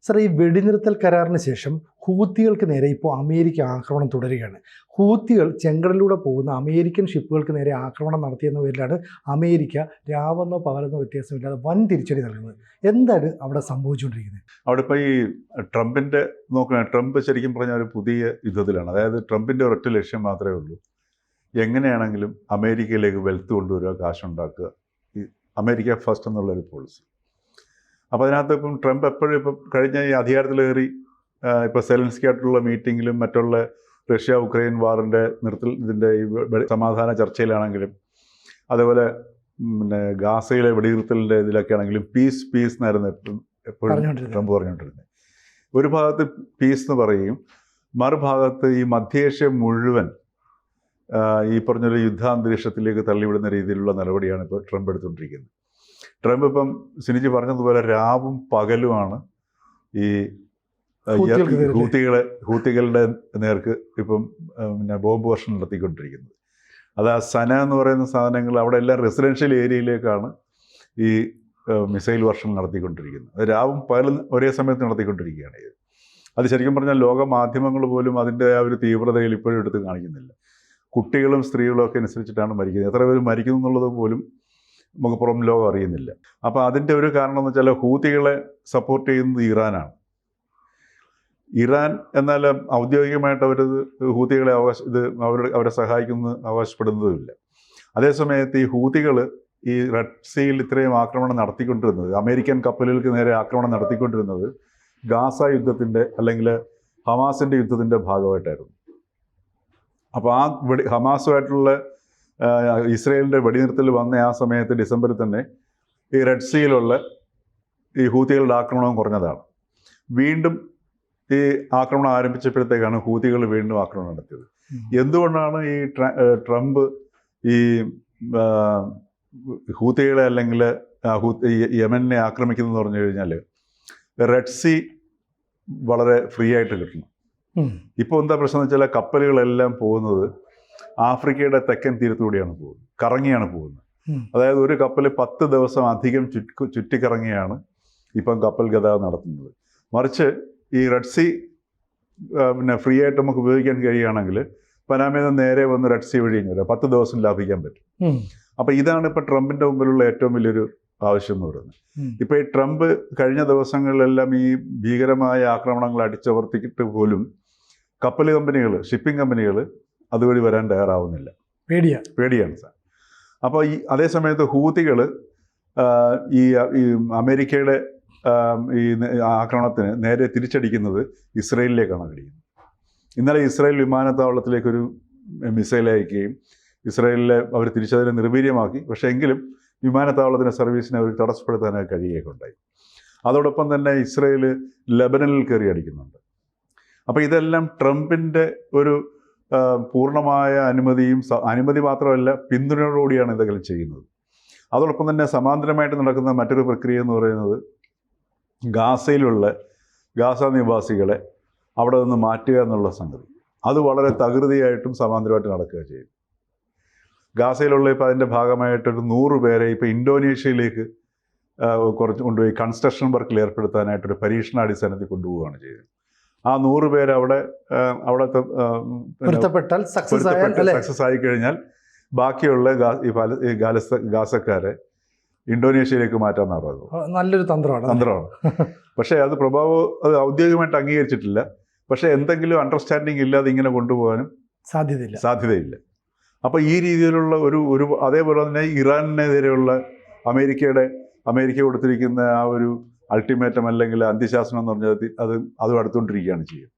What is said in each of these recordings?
Sir, ഈ വെടിനിർത്തൽ കരാറിന് ശേഷം ഹൂത്തികൾക്ക് നേരെ ഇപ്പോൾ അമേരിക്ക ആക്രമണം തുടരുകയാണ്. ഹൂത്തികൾ ചെങ്കടലിലൂടെ പോകുന്ന അമേരിക്കൻ ഷിപ്പുകൾക്ക് നേരെ ആക്രമണം നടത്തിയെന്ന പേരിലാണ് അമേരിക്ക രാവെന്നോ പകലെന്നോ വ്യത്യാസമില്ലാതെ വൻ തിരിച്ചടി നൽകുന്നത്. എന്താണ് അവിടെ സംഭവിച്ചുകൊണ്ടിരിക്കുന്നത്? അവിടെ ഇപ്പോൾ ഈ ട്രംപ് ശരിക്കും പറഞ്ഞാൽ ഒരു പുതിയ യുദ്ധത്തിലാണ്. അതായത് ട്രംപിൻ്റെ ഒരൊറ്റ ലക്ഷ്യം മാത്രമേ ഉള്ളൂ, എങ്ങനെയാണെങ്കിലും അമേരിക്കയിലേക്ക് വെൽത്ത് കൊണ്ടുവരിക, കാശുണ്ടാക്കുക, ഈ അമേരിക്ക ഫസ്റ്റ് എന്നുള്ളൊരു പോളിസി. അപ്പോൾ അതിനകത്ത് ഇപ്പം ട്രംപ് എപ്പോഴും ഇപ്പം കഴിഞ്ഞ ഈ അധികാരത്തിലേറി ഇപ്പോൾ സെലൻസ്കി ആയിട്ടുള്ള മീറ്റിങ്ങിലും മറ്റുള്ള റഷ്യ ഉക്രൈൻ വാറിൻ്റെ ഇതിൻ്റെ ഈ സമാധാന ചർച്ചയിലാണെങ്കിലും അതേപോലെ പിന്നെ ഗാസയിലെ വെടിനിർത്തലിൻ്റെ ഇതിലൊക്കെ ആണെങ്കിലും പീസ് എന്നായിരുന്നു എപ്പോഴും ട്രംപ് പറഞ്ഞുകൊണ്ടിരുന്നത്. ഒരു ഭാഗത്ത് പീസ് എന്ന് പറയും, മറുഭാഗത്ത് ഈ മധ്യേഷ്യ മുഴുവൻ ഈ പറഞ്ഞൊരു യുദ്ധാന്തരീക്ഷത്തിലേക്ക് തള്ളിവിടുന്ന രീതിയിലുള്ള നടപടിയാണ് ഇപ്പോൾ ട്രംപ് എടുത്തുകൊണ്ടിരിക്കുന്നത്. ട്രംപ് ഇപ്പം സിനിജി പറഞ്ഞതുപോലെ രാവും പകലുമാണ് ഈ ഹൂത്തികളുടെ നേർക്ക് ഇപ്പം പിന്നെ ബോംബ് വർഷം നടത്തിക്കൊണ്ടിരിക്കുന്നത്. അത് ആ സന എന്ന് പറയുന്ന സാധനങ്ങൾ അവിടെ എല്ലാം റെസിഡൻഷ്യൽ ഏരിയയിലേക്കാണ് ഈ മിസൈൽ വർഷം നടത്തിക്കൊണ്ടിരിക്കുന്നത്. അത് രാവും പകലും ഒരേ സമയത്ത് നടത്തിക്കൊണ്ടിരിക്കുകയാണ് ഇത്. അത് ശരിക്കും പറഞ്ഞാൽ ലോക മാധ്യമങ്ങൾ പോലും അതിൻ്റെ ആ ഒരു തീവ്രതയിൽ ഇപ്പോഴും എടുത്ത് കാണിക്കുന്നില്ല. കുട്ടികളും സ്ത്രീകളും ഒക്കെ അനുസരിച്ചിട്ടാണ് മരിക്കുന്നത്. എത്ര പേര് മരിക്കുന്നു എന്നുള്ളത് പോലും നമുക്ക് പുറം ലോകം അറിയുന്നില്ല. അപ്പോൾ അതിൻ്റെ ഒരു കാരണം എന്ന് വെച്ചാൽ ഹൂത്തികളെ സപ്പോർട്ട് ചെയ്യുന്നത് ഇറാനാണ്. ഇറാൻ എന്നാൽ ഔദ്യോഗികമായിട്ട് അവരത് ഹൂത്തികളെ അവരെ സഹായിക്കുന്നത് അവകാശപ്പെടുന്നതുമില്ല. അതേസമയത്ത് ഈ ഹൂത്തികൾ ഈ റെഡ് സീയിൽ ഇത്രയും ആക്രമണം നടത്തിക്കൊണ്ടിരുന്നത്, അമേരിക്കൻ കപ്പലുകൾക്ക് നേരെ ആക്രമണം നടത്തിക്കൊണ്ടിരുന്നത് ഗാസ യുദ്ധത്തിൻ്റെ അല്ലെങ്കിൽ ഹമാസിൻ്റെ യുദ്ധത്തിൻ്റെ ഭാഗമായിട്ടായിരുന്നു. അപ്പോൾ ആ ഹമാസുമായിട്ടുള്ള ഇസ്രയേലിൻ്റെ വെടിനിർത്തൽ വന്ന ആ സമയത്ത് ഡിസംബറിൽ തന്നെ ഈ റെഡ് സീയിലുള്ള ഈ ഹൂത്തികളുടെ ആക്രമണം കുറഞ്ഞതാണ്. വീണ്ടും ഈ ആക്രമണം ആരംഭിച്ചപ്പോഴത്തേക്കാണ് ഹൂത്തികൾ വീണ്ടും ആക്രമണം നടത്തിയത്. എന്തുകൊണ്ടാണ് ഈ ട്രംപ് ഈ ഹൂത്തികളെ അല്ലെങ്കിൽ യമനെ ആക്രമിക്കുന്നതെന്ന് പറഞ്ഞു കഴിഞ്ഞാൽ റെഡ് സീ വളരെ ഫ്രീ ആയിട്ട് കിട്ടണം. ഇപ്പോൾ എന്താ പ്രശ്നം എന്ന് വെച്ചാൽ കപ്പലുകളെല്ലാം പോകുന്നത് ആഫ്രിക്കയുടെ തെക്കൻ തീരത്തുകൂടിയാണ് പോകുന്നത്, കറങ്ങിയാണ് പോകുന്നത്. അതായത് ഒരു കപ്പൽ 10 ദിവസം അധികം ചുറ്റിക്കറങ്ങിയാണ് ഇപ്പം കപ്പൽ ഗതാഗതം നടത്തുന്നത്. മറിച്ച് ഈ റെഡ് സീ പിന്നെ ഫ്രീ ആയിട്ട് നമുക്ക് ഉപയോഗിക്കാൻ കഴിയുകയാണെങ്കിൽ പനാമയിൽ നിന്ന് നേരെ വന്ന് റെഡ് സീ വഴി വരാം, 10 ദിവസം ലാഭിക്കാൻ പറ്റും. അപ്പോൾ ഇതാണ് ഇപ്പോൾ ട്രംപിൻ്റെ മുമ്പിലുള്ള ഏറ്റവും വലിയൊരു ആവശ്യം എന്ന് പറയുന്നത്. ഇപ്പോൾ ഈ ട്രംപ് കഴിഞ്ഞ ദിവസങ്ങളിലെല്ലാം ഈ ഭീകരമായ ആക്രമണങ്ങൾ അടിച്ചമർത്തിയിട്ട് പോലും കപ്പൽ കമ്പനികൾ, ഷിപ്പിംഗ് കമ്പനികൾ അതുവഴി വരാൻ തയ്യാറാവുന്നില്ല. പേടിയാണ് സാർ. അപ്പോൾ ഈ അതേസമയത്ത് ഹൂത്തികൾ ഈ അമേരിക്കയുടെ ഈ ആക്രമണത്തിന് നേരെ തിരിച്ചടിക്കുന്നത് ഇസ്രയേലിലേക്കാണ് അടിക്കുന്നത്. ഇന്നലെ ഇസ്രയേൽ വിമാനത്താവളത്തിലേക്കൊരു മിസൈൽ അയക്കുകയും ഇസ്രയേലിലെ അവർ തിരിച്ചതിനെ നിർവീര്യമാക്കി. പക്ഷേ എങ്കിലും വിമാനത്താവളത്തിൻ്റെ സർവീസിനെ അവർ തടസ്സപ്പെടുത്താനായി കഴിയുകയൊക്കെ ഉണ്ടായി. അതോടൊപ്പം തന്നെ ഇസ്രയേൽ ലെബനനിൽ കയറി അടിക്കുന്നുണ്ട്. അപ്പോൾ ഇതെല്ലാം ട്രംപിൻ്റെ ഒരു പൂർണ്ണമായ അനുമതി മാത്രമല്ല, പിന്തുണയോടുകൂടിയാണ് ഇതെല്ലാം ചെയ്യുന്നത്. അതോടൊപ്പം തന്നെ സമാന്തരമായിട്ട് നടക്കുന്ന മറ്റൊരു പ്രക്രിയ എന്ന് പറയുന്നത് ഗാസയിലുള്ള ഗാസ നിവാസികളെ അവിടെ നിന്ന് മാറ്റുക എന്നുള്ള സംഗതി. അത് വളരെ തകൃതിയായിട്ടും സമാന്തരമായിട്ട് നടക്കുക ചെയ്യും. ഗാസയിലുള്ള ഇപ്പോൾ അതിൻ്റെ ഭാഗമായിട്ടൊരു 100 പേരെ ഇപ്പോൾ ഇന്തോനേഷ്യയിലേക്ക് കൊണ്ടുപോയി കൺസ്ട്രക്ഷൻ വർക്കിൽ ഏർപ്പെടുത്താനായിട്ടൊരു പരീക്ഷണാടിസ്ഥാനത്തിൽ കൊണ്ടുപോവുകയാണ് ചെയ്തത്. ആ 100 പേര് അവിടുത്തെ സക്സസ് ആയി കഴിഞ്ഞാൽ ബാക്കിയുള്ള ഈ ഗാസക്കാരെ ഇന്തോനേഷ്യയിലേക്ക് മാറ്റാമെന്നാണ് പറയുന്നത്. നല്ലൊരു തന്ത്രമാണ്. പക്ഷേ അത് ഔദ്യോഗികമായിട്ട് അംഗീകരിച്ചിട്ടില്ല. പക്ഷേ എന്തെങ്കിലും അണ്ടർസ്റ്റാൻഡിങ് ഇല്ലാതെ ഇങ്ങനെ കൊണ്ടുപോകാനും സാധ്യതയില്ല. അപ്പോൾ ഈ രീതിയിലുള്ള ഒരു അതേപോലെ തന്നെ ഇറാനെതിരെയുള്ള അമേരിക്ക കൊടുത്തിരിക്കുന്ന ആ ഒരു അൾട്ടിമേറ്റം അല്ലെങ്കിൽ അന്ത്യശാസനം എന്ന് പറഞ്ഞാൽ അതും അടുത്തുകൊണ്ടിരിക്കുകയാണ് ചെയ്യുക.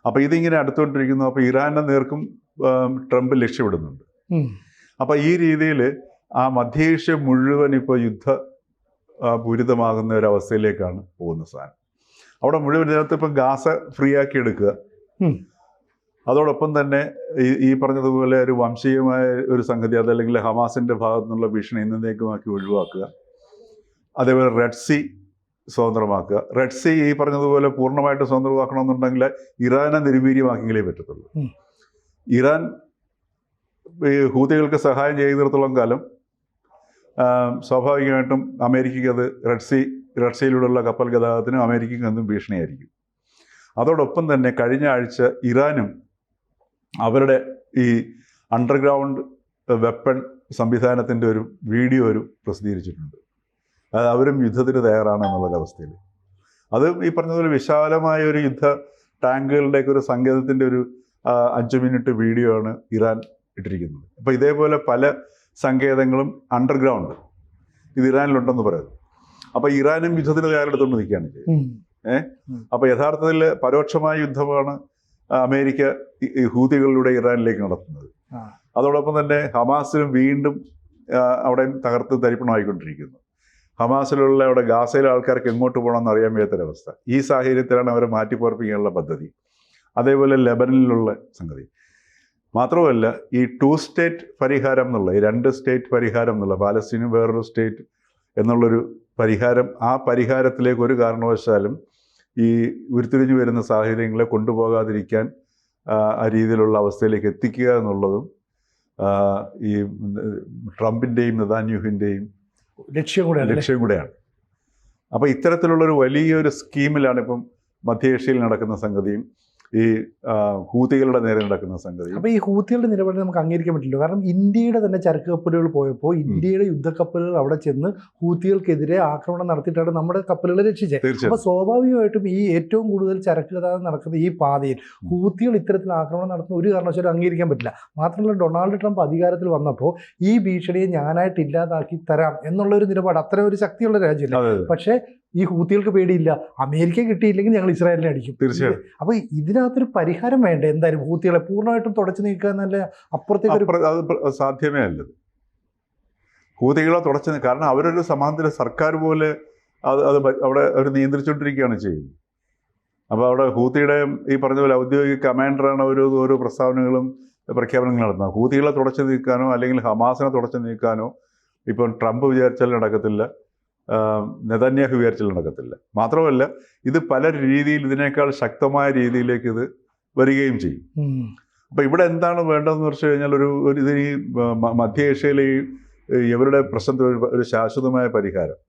അപ്പോൾ ഇതിങ്ങനെ അടുത്തുകൊണ്ടിരിക്കുന്നു. അപ്പോൾ ഇറാൻ്റെ നേർക്കും ട്രംപ് ലക്ഷ്യമിടുന്നുണ്ട്. അപ്പോൾ ഈ രീതിയിൽ ആ മധ്യേഷ്യ മുഴുവൻ ഇപ്പോൾ പൂരിതമാകുന്ന ഒരവസ്ഥയിലേക്കാണ് പോകുന്ന സാധനം. അവിടെ മുഴുവൻ ഇതിനകത്ത് ഇപ്പം ഗാസ ഫ്രീ ആക്കി എടുക്കുക, അതോടൊപ്പം തന്നെ ഈ പറഞ്ഞതുപോലെ ഒരു വംശീയമായ ഒരു സംഗതി, അതല്ലെങ്കിൽ ഹമാസിൻ്റെ ഭാഗത്തു നിന്നുള്ള ഭീഷണി എന്നേക്കുമാക്കി ഒഴിവാക്കുക. അതേപോലെ റെഡ് സീ സ്വതന്ത്രമാക്കുക. റെഡ് സീ ഈ പറഞ്ഞതുപോലെ പൂർണ്ണമായിട്ട് സ്വതന്ത്രമാക്കണമെന്നുണ്ടെങ്കിൽ ഇറാനെ നിർവീര്യമാക്കിയെങ്കിലേ പറ്റത്തുള്ളൂ. ഇറാൻ ഈ ഹൂതികൾക്ക് സഹായം ചെയ്യുന്നിടത്തോളം കാലം സ്വാഭാവികമായിട്ടും അമേരിക്കയ്ക്ക് അത് റെഡ് സീ റെഡ് സീയിലൂടെയുള്ള കപ്പൽ ഗതാഗതത്തിനും അമേരിക്കയ്ക്കും എന്നും ഭീഷണിയായിരിക്കും. അതോടൊപ്പം തന്നെ കഴിഞ്ഞ ആഴ്ച ഇറാനും അവരുടെ ഈ അണ്ടർഗ്രൗണ്ട് വെപ്പൺ സംവിധാനത്തിൻ്റെ ഒരു വീഡിയോ പ്രസിദ്ധീകരിച്ചിട്ടുണ്ട്. അത് അവരും യുദ്ധത്തിന് തയ്യാറാണ് എന്നുള്ളൊരവസ്ഥയിൽ. അത് ഈ പറഞ്ഞതുപോലെ വിശാലമായ ഒരു യുദ്ധ ടാങ്കുകളുടെയൊക്കെ ഒരു സങ്കേതത്തിൻ്റെ ഒരു 5 മിനിറ്റ് വീഡിയോ ആണ് ഇറാൻ ഇട്ടിരിക്കുന്നത്. അപ്പോൾ ഇതേപോലെ പല സങ്കേതങ്ങളും അണ്ടർഗ്രൗണ്ട് ഇത് ഇറാനിലുണ്ടെന്ന് പറയുന്നത്. അപ്പോൾ ഇറാനും യുദ്ധത്തിന് തയ്യാറെടുത്തുകൊണ്ട് നിൽക്കുകയാണ് ചെയ്യുന്നത്. അപ്പോൾ യഥാർത്ഥത്തിൽ പരോക്ഷമായ യുദ്ധമാണ് അമേരിക്ക ഹൂതികളിലൂടെ ഇറാനിലേക്ക് നടത്തുന്നത്. അതോടൊപ്പം തന്നെ ഹമാസിനും വീണ്ടും അവിടെ തകർത്ത് തരിപ്പണമായിക്കൊണ്ടിരിക്കുന്നു. ഹമാസിലുള്ള അവിടെ ഗാസയിലെ ആൾക്കാർക്ക് എങ്ങോട്ട് പോകണമെന്ന് അറിയാൻ വയ്യാത്തൊരവസ്ഥ. ഈ സാഹചര്യത്തിലാണ് അവരെ മാറ്റിപ്പാർപ്പിക്കാനുള്ള പദ്ധതി. അതേപോലെ ലെബനനിലുള്ള സംഗതി മാത്രമല്ല, ഈ 2 സ്റ്റേറ്റ് പരിഹാരം എന്നുള്ള ഈ 2 സ്റ്റേറ്റ് പരിഹാരം എന്നുള്ള പാലസ്തീനും വേറൊരു സ്റ്റേറ്റ് എന്നുള്ളൊരു പരിഹാരം, ആ പരിഹാരത്തിലേക്ക് ഒരു കാരണവശാലും ഈ ഉരുത്തിരിഞ്ഞു വരുന്ന സാഹചര്യങ്ങളെ കൊണ്ടുപോകാതിരിക്കാൻ ആ രീതിയിലുള്ള അവസ്ഥയിലേക്ക് എത്തിക്കുക എന്നുള്ളതും ഈ ട്രംപിൻ്റെയും നെതാന്യാഹുവിൻ്റെയും ലക്ഷ്യം കൂടെയാണ്. അപ്പോൾ ഇത്തരത്തിലുള്ളൊരു വലിയൊരു സ്കീമിലാണ് ഇപ്പം മധ്യേഷ്യയിൽ നടക്കുന്ന സംഗതിയും ഈ ഹൂതികളുടെ നേരെ നടക്കുന്ന സംഗതി. അപ്പോൾ ഈ ഹൂതികളുടെ നിലപാട് നമുക്ക് അംഗീകരിക്കാൻ പറ്റില്ല. കാരണം ഇന്ത്യയുടെ തന്നെ ചരക്ക് കപ്പലുകൾ പോയപ്പോൾ ഇന്ത്യയുടെ യുദ്ധക്കപ്പലുകൾ അവിടെ ചെന്ന് ഹൂതികൾക്കെതിരെ ആക്രമണം നടത്തിയിട്ടാണ് നമ്മുടെ കപ്പലുകളെ രക്ഷിച്ചത്. അപ്പോൾ സ്വാഭാവികമായിട്ടും ഈ ഏറ്റവും കൂടുതൽ ചരക്ക് ഗതാഗതം നടക്കുന്ന ഈ പാതയിൽ ഹൂതികൾ ഇത്തരത്തിൽ ആക്രമണം നടത്തുന്ന ഒരു കാരണവശാലും അംഗീകരിക്കാൻ പറ്റില്ല. മാത്രമല്ല, ഡൊണാൾഡ് ട്രംപ് അധികാരത്തിൽ വന്നപ്പോൾ ഈ ഭീഷണിയെ ഞാനായിട്ട് ഇല്ലാതാക്കി തരാം എന്നുള്ളൊരു നിലപാട്, അത്ര ഒരു ശക്തിയുള്ള രാജ്യമല്ല. പക്ഷേ ഈ ഹൂതികൾക്ക് പേടിയില്ല, അമേരിക്ക കിട്ടിയില്ലെങ്കിൽ ഞങ്ങൾ ഇസ്രായേലിനെ അടിക്കും. തീർച്ചയായും. അപ്പോൾ ഇതിനകത്തൊരു പരിഹാരം വേണ്ട. എന്തായാലും ഹൂതികളെ പൂർണ്ണമായിട്ടും തുടച്ചു നീക്കുക എന്നല്ല, അപ്പുറത്തേക്ക് അത് സാധ്യമേ അല്ലത്. ഹൂതികളെ തുടച്ചു, കാരണം അവരൊരു സമാന്തര സർക്കാർ പോലെ അത് അവിടെ അവർ നിയന്ത്രിച്ചുകൊണ്ടിരിക്കുകയാണ് ചെയ്യുന്നത്. അപ്പോൾ അവിടെ ഹൂതിയുടെ ഈ പറഞ്ഞ പോലെ ഔദ്യോഗിക കമാൻഡറാണ് ഓരോ പ്രസ്താവനകളും പ്രഖ്യാപനങ്ങൾ നടത്തുന്നത്. ഹൂതികളെ തുടച്ചു നീക്കാനോ അല്ലെങ്കിൽ ഹമാസിനെ തുടച്ചു നീക്കാനോ ഇപ്പം ട്രംപ് വിചാരിച്ചാൽ നടക്കത്തില്ല, നെതന്യാഹു വിചാരിച്ചാൽ നടക്കത്തില്ല. മാത്രമല്ല, ഇത് പല രീതിയിൽ ഇതിനേക്കാൾ ശക്തമായ രീതിയിലേക്ക് ഇത് വരികയും ചെയ്യും. അപ്പോൾ ഇവിടെ എന്താണ് വേണ്ടതെന്ന് വെച്ച് കഴിഞ്ഞാൽ ഇതിന് ഈ മധ്യ ഇവരുടെ പ്രശ്നത്തിൽ ഒരു ശാശ്വതമായ പരിഹാരം,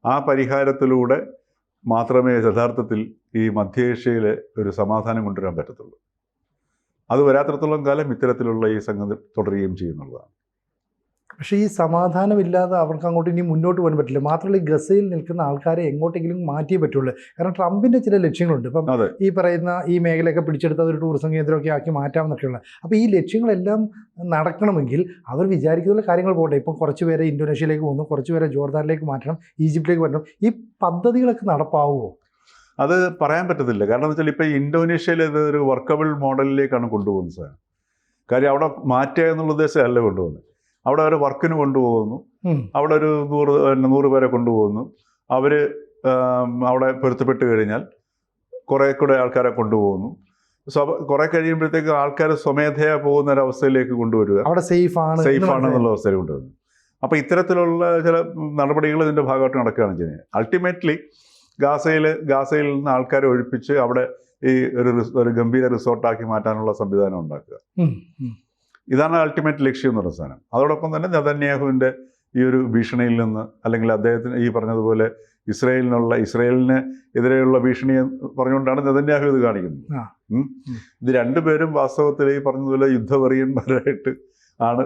ആ പരിഹാരത്തിലൂടെ മാത്രമേ യഥാർത്ഥത്തിൽ ഈ മധ്യ ഏഷ്യയിലെ ഒരു സമാധാനം കൊണ്ടുവരാൻ പറ്റത്തുള്ളൂ. അത് വരാത്തിടത്തോളം കാലം ഇത്തരത്തിലുള്ള ഈ സംഗതി തുടരുകയും ചെയ്യുന്നുള്ളതാണ്. പക്ഷേ ഈ സമാധാനമില്ലാതെ അവർക്ക് അങ്ങോട്ട് ഇനി മുന്നോട്ട് പോകാൻ പറ്റില്ല. മാത്രമല്ല, ഈ ഗസയിൽ നിൽക്കുന്ന ആൾക്കാരെ എങ്ങോട്ടെങ്കിലും മാറ്റിയേ പറ്റുള്ളൂ. കാരണം ട്രംപിൻ്റെ ചില ലക്ഷ്യങ്ങളുണ്ട്. ഇപ്പം ഈ പറയുന്ന ഈ മേഖലയൊക്കെ പിടിച്ചെടുത്ത് ഒരു ടൂറിസം കേന്ദ്രമൊക്കെ ആക്കി മാറ്റാമെന്നൊക്കെയുള്ള. അപ്പോൾ ഈ ലക്ഷ്യങ്ങളെല്ലാം നടക്കണമെങ്കിൽ അവർ വിചാരിക്കുന്ന കാര്യങ്ങൾ പോകട്ടെ. ഇപ്പം കുറച്ച് പേരെ ഇന്തോനേഷ്യയിലേക്ക് പോകുന്നു, കുറച്ച് പേരെ ജോർദാനിലേക്ക് മാറ്റണം, ഈജിപ്തിലേക്ക് മാറ്റണം. ഈ പദ്ധതികളൊക്കെ നടപ്പാവുമോ? അത് പറയാൻ പറ്റത്തില്ല. കാരണം എന്ന് വെച്ചാൽ ഇപ്പോൾ ഇന്തോനേഷ്യയിൽ ഇത് ഒരു വർക്കബിൾ മോഡലിലേക്കാണ് കൊണ്ടുപോകുന്നത് സാർ. കാര്യം അവിടെ മാറ്റുക എന്നുള്ള ഉദ്ദേശമല്ല കൊണ്ടുപോകുന്നത്. അവിടെ അവർ വർക്കിന് കൊണ്ടുപോകുന്നു, അവിടെ ഒരു 100 പേരെ കൊണ്ടുപോകുന്നു. അവർ അവിടെ പൊരുത്തപ്പെട്ട് കഴിഞ്ഞാൽ കുറേ കൂടെ ആൾക്കാരെ കൊണ്ടുപോകുന്നു. കുറേ കഴിയുമ്പോഴത്തേക്ക് ആൾക്കാർ സ്വമേധയാ പോകുന്ന ഒരവസ്ഥയിലേക്ക് കൊണ്ടുവരിക, അവിടെ സേഫ് ആണെന്നുള്ള അവസ്ഥയിൽ കൊണ്ടുവരുന്നു. അപ്പോൾ ഇത്തരത്തിലുള്ള ചില നടപടികൾ ഇതിൻ്റെ ഭാഗമായിട്ട് നടക്കുകയാണ് ചെയ്യുന്നത്. അൾട്ടിമേറ്റ്ലി ഗാസയിൽ നിന്ന് ആൾക്കാരെ ഒഴിപ്പിച്ച് അവിടെ ഈ ഒരു ഗംഭീര റിസോർട്ടാക്കി മാറ്റാനുള്ള സംവിധാനം ഉണ്ടാക്കുക. ഇതാണ് അൾട്ടിമേറ്റ് ലക്ഷ്യം എന്ന് പറയുന്ന സാധനം. അതോടൊപ്പം തന്നെ നെതന്യാഹുവിൻ്റെ ഈ ഒരു ഭീഷണിയിൽ നിന്ന്, അല്ലെങ്കിൽ അദ്ദേഹത്തിന് ഈ പറഞ്ഞതുപോലെ ഇസ്രായേലിന് എതിരെയുള്ള ഭീഷണിയെ പറഞ്ഞുകൊണ്ടാണ് നെതന്യാഹു ഇത് കാണിക്കുന്നത്. ഇത് രണ്ടുപേരും വാസ്തവത്തിൽ ഈ പറഞ്ഞതുപോലെ യുദ്ധവെറിയന്മാരായിട്ട് ആണ്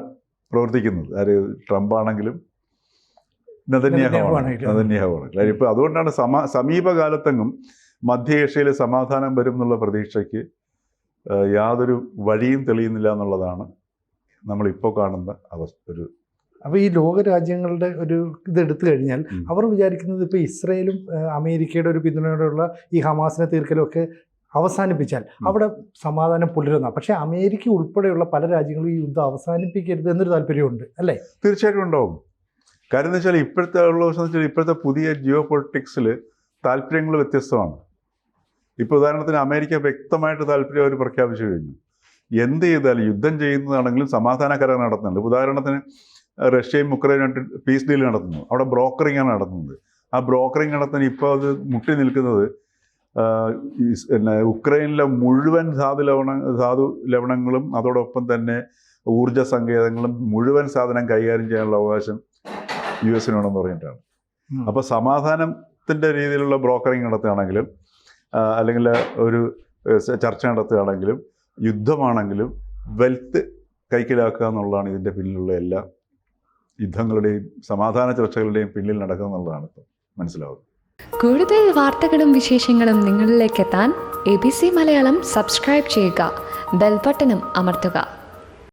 പ്രവർത്തിക്കുന്നത്. ട്രംപ് ആണെങ്കിലും നെതന്യാഹു ആണ്. ഇപ്പോൾ അതുകൊണ്ടാണ് സമീപകാലത്തെങ്ങും മധ്യ ഏഷ്യയിൽ സമാധാനം വരും എന്നുള്ള പ്രതീക്ഷയ്ക്ക് യാതൊരു വഴിയും തെളിയുന്നില്ല എന്നുള്ളതാണ് നമ്മളിപ്പോൾ കാണുന്ന അവസ്ഥ. അപ്പോൾ ഈ ലോകരാജ്യങ്ങളുടെ ഒരു ഇതെടുത്തു കഴിഞ്ഞാൽ അവർ വിചാരിക്കുന്നത് ഇപ്പോൾ ഇസ്രയേലും അമേരിക്കയുടെ ഒരു പിന്തുണയോടെയുള്ള ഈ ഹമാസിനെ തീർക്കലൊക്കെ അവസാനിപ്പിച്ചാൽ അവിടെ സമാധാനം പുലരുന്ന. പക്ഷേ അമേരിക്ക ഉൾപ്പെടെയുള്ള പല രാജ്യങ്ങളും ഈ യുദ്ധം അവസാനിപ്പിക്കരുത് എന്നൊരു താല്പര്യമുണ്ട്, അല്ലേ? തീർച്ചയായിട്ടും ഉണ്ടാവും. കാര്യം എന്ന് വെച്ചാൽ ഇപ്പോഴത്തെ പുതിയ ജിയോ പൊളിറ്റിക്സിൽ താല്പര്യങ്ങൾ വ്യത്യസ്തമാണ്. ഇപ്പോൾ ഉദാഹരണത്തിന് അമേരിക്ക വ്യക്തമായിട്ട് താല്പര്യം അവർ പ്രഖ്യാപിച്ചു കഴിഞ്ഞു. എന്ത് ചെയ്താലും യുദ്ധം ചെയ്യുന്നതാണെങ്കിലും സമാധാന കരാർ നടത്തുന്നുണ്ട്. ഉദാഹരണത്തിന് റഷ്യയും ഉക്രൈനായിട്ട് പീസ് ഡീൽ നടത്തുന്നു, അവിടെ ബ്രോക്കറിംഗ് ആണ് നടത്തുന്നത്. ആ ബ്രോക്കറിംഗ് നടത്താൻ ഇപ്പോൾ അത് മുട്ടി നിൽക്കുന്നത് ഉക്രൈനിലെ മുഴുവൻ ധാതു ലവണങ്ങളും അതോടൊപ്പം തന്നെ ഊർജ്ജ സങ്കേതങ്ങളും മുഴുവൻ സാധനം കൈകാര്യം ചെയ്യാനുള്ള അവകാശം US-നുണ്ടെന്ന് പറഞ്ഞിട്ടാണ്. അപ്പോൾ സമാധാനം പണത്തിൻ്റെ രീതിയിലുള്ള ബ്രോക്കറിങ് നടത്തുകയാണെങ്കിലും അല്ലെങ്കിൽ ഒരു ചർച്ച നടത്തുകയാണെങ്കിലും യുദ്ധമാണെങ്കിലും വെൽത്ത് കൈക്കലാക്കുക എന്നുള്ളതാണ് ഇതിൻ്റെ പിന്നിലുള്ള എല്ലാ യുദ്ധങ്ങളുടെയും സമാധാന ചർച്ചകളുടെയും പിന്നിൽ നടക്കുക എന്നുള്ളതാണ് ഇപ്പം മനസ്സിലാവുന്നത്. കൂടുതൽ വാർത്തകളും വിശേഷങ്ങളും നിങ്ങളിലേക്ക് എത്താൻ ABC മലയാളം സബ്സ്ക്രൈബ് ചെയ്യുക, ബെൽ ബട്ടണും അമർത്തുക.